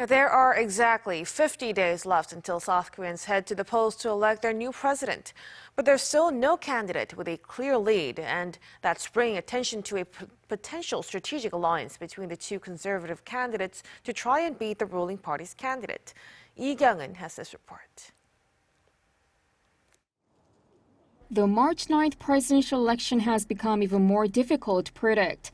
Now, there are exactly 50 days left until South Koreans head to the polls to elect their new president. But there's still no candidate with a clear lead, and that's bringing attention to a potential strategic alliance between the two conservative candidates to try and beat the ruling party's candidate. Lee Kyung-eun has this report. The March 9th presidential election has become even more difficult to predict.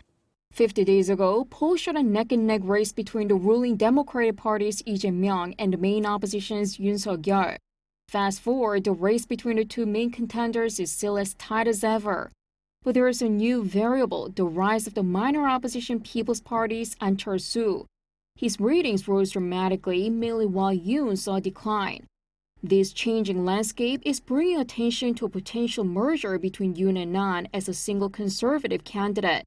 50 days ago, polls showed a neck-and-neck race between the ruling Democratic Party's Jae-myung and the main opposition's Yoon Suk-yeol. Fast forward, the race between the two main contenders is still as tight as ever. But there is a new variable, the rise of the minor opposition People's Party's Cheol-soo. His ratings rose dramatically, mainly while Yoon saw a decline. This changing landscape is bringing attention to a potential merger between Yoon and An as a single conservative candidate.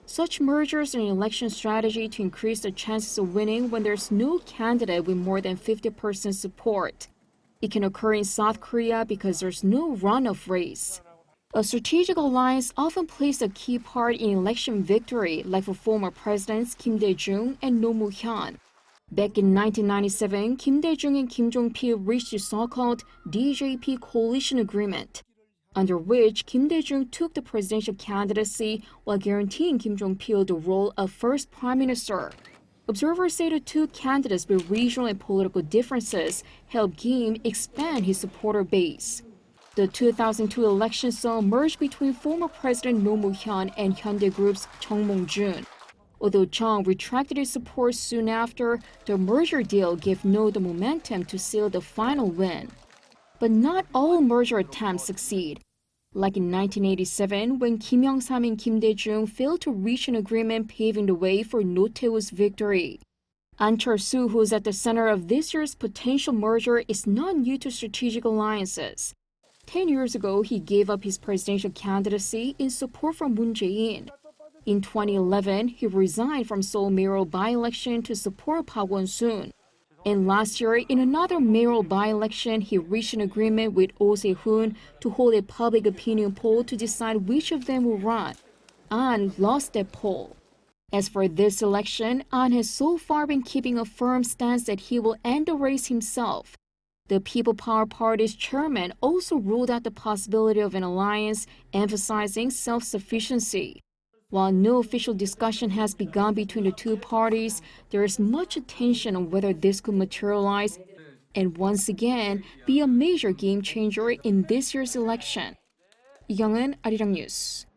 Such mergers are an election strategy to increase the chances of winning when there's no candidate with more than 50% support. It can occur in South Korea because there's no runoff race. A strategic alliance often plays a key part in election victory, like for former presidents Kim Dae-jung and Roh Moo-hyun. Back in 1997, Kim Dae-jung and Kim Jong-pil reached the so-called D-50 coalition agreement, under which Kim Dae-jung took the presidential candidacy while guaranteeing Kim Jong-pil the role of first prime minister. Observers say the two candidates with regional and political differences helped Kim expand his supporter base. The 2002 election saw a merge between former President Roh Moo-hyun and Hyundai Group's Chung Mong-jun. Although Chung retracted his support soon after, the merger deal gave No the momentum to seal the final win. But not all merger attempts succeed. Like in 1987, when Kim Young-sam and Kim Dae-jung failed to reach an agreement paving the way for Roh Tae-woo's victory. An Cheol-soo, who is at the center of this year's potential merger, is not new to strategic alliances. 10 years ago, he gave up his presidential candidacy in support for Moon Jae-in. In 2011, he resigned from Seoul mayoral by-election to support Park Won-soon. And last year, in another mayoral by-election, he reached an agreement with Oh Se-hoon to hold a public opinion poll to decide which of them will run. An lost that poll. As for this election, An has so far been keeping a firm stance that he will end the race himself. The People Power Party's chairman also ruled out the possibility of an alliance, emphasizing self-sufficiency. While no official discussion has begun between the two parties, there is much attention on whether this could materialize and once again be a major game changer in this year's election. Kyung-eun, Arirang News.